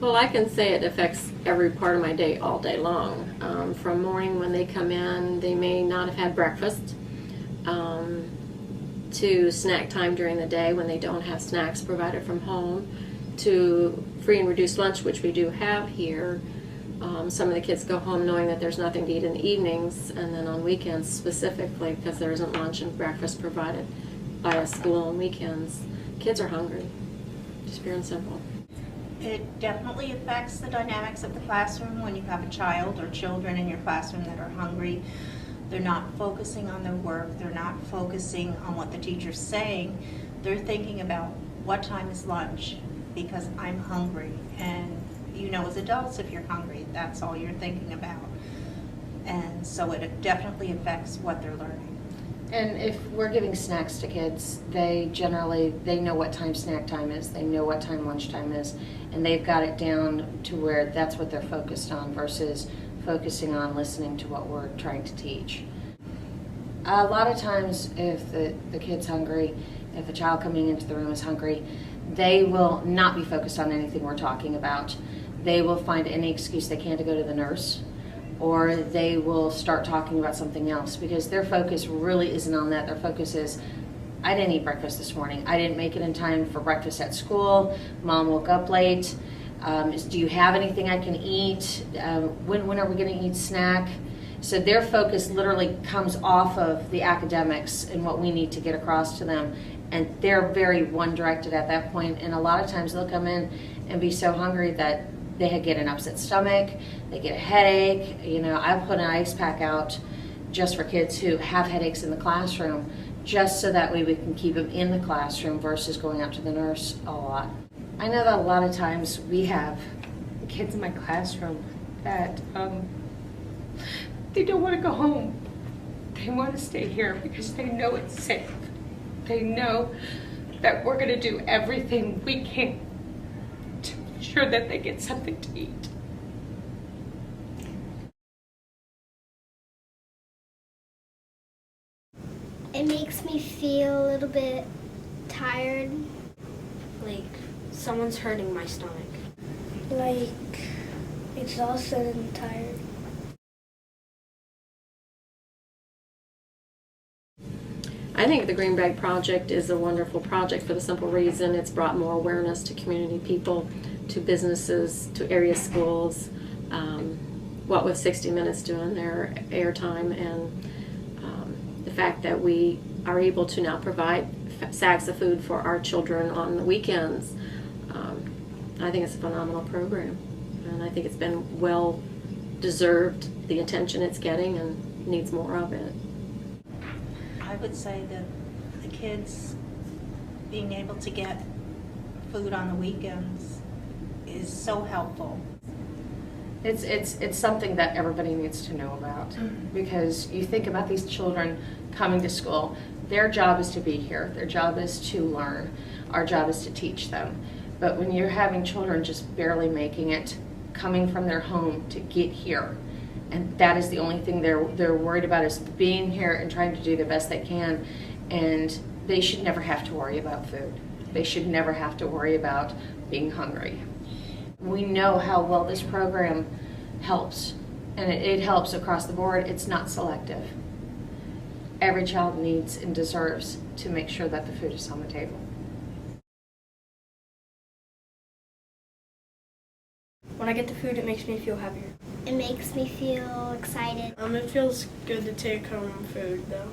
Well, I can say it affects every part of my day all day long. From morning when they come in, they may not have had breakfast, to snack time during the day when they don't have snacks provided from home, to free and reduced lunch, which we do have here. Some of the kids go home knowing that there's nothing to eat in the evenings, and then on weekends specifically, because there isn't lunch and breakfast provided by a school on weekends, kids are hungry, just pure and simple. It definitely affects the dynamics of the classroom when you have a child or children in your classroom that are hungry. They're not focusing on their work. They're not focusing on what the teacher's saying. They're thinking about what time is lunch because I'm hungry. And you know, as adults, if you're hungry, that's all you're thinking about. And so it definitely affects what they're learning. And if we're giving snacks to kids, they know what time snack time is, they know what time lunchtime is, and they've got it down to where that's what they're focused on versus focusing on listening to what we're trying to teach. A lot of times if the kid's hungry, if a child coming into the room is hungry, they will not be focused on anything we're talking about. They will find any excuse they can to go to the nurse, or they will start talking about something else because their focus really isn't on that. Their focus is, I didn't eat breakfast this morning. I didn't make it in time for breakfast at school. Mom woke up late. Do you have anything I can eat? When are we going to eat snack? So their focus literally comes off of the academics and what we need to get across to them. And they're very one-directed at that point. And a lot of times they'll come in and be so hungry that they get an upset stomach, they get a headache. You know, I put an ice pack out just for kids who have headaches in the classroom, just so that way we can keep them in the classroom versus going out to the nurse a lot. I know that a lot of times we have kids in my classroom that they don't want to go home. They want to stay here because they know it's safe. They know that we're going to do everything we can to ensure that they get something to eat. It makes me feel a little bit tired. Like someone's hurting my stomach. Like exhausted and tired. I think the Green Bag Project is a wonderful project for the simple reason it's brought more awareness to community people, to businesses, to area schools. What with 60 Minutes doing their airtime, and the fact that we are able to now provide sacks of food for our children on the weekends, I think it's a phenomenal program, and I think it's been well deserved the attention it's getting and needs more of it. I would say that the kids being able to get food on the weekends is so helpful. It's something that everybody needs to know about, because you think about these children coming to school. Their job is to be here. Their job is to learn. Our job is to teach them. But when you're having children just barely making it, coming from their home to get here, and that is the only thing they're worried about, is being here and trying to do the best they can, and they should never have to worry about food. They should never have to worry about being hungry. We know how well this program helps, and it helps across the board. It's not selective. Every child needs and deserves to make sure that the food is on the table. When I get the food, it makes me feel happier. It makes me feel excited. It feels good to take home food, though.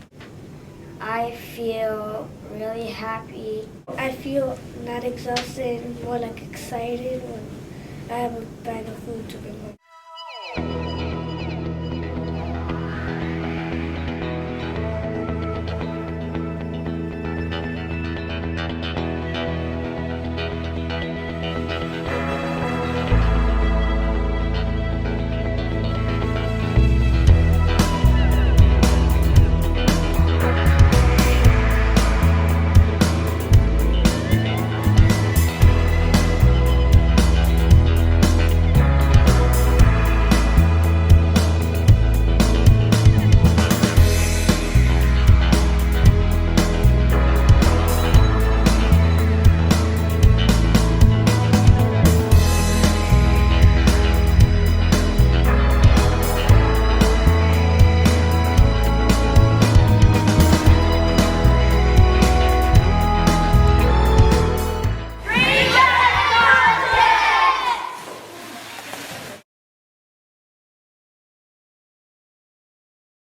I feel really happy. I feel not exhausted, more like excited when I have a bag of food to bring home.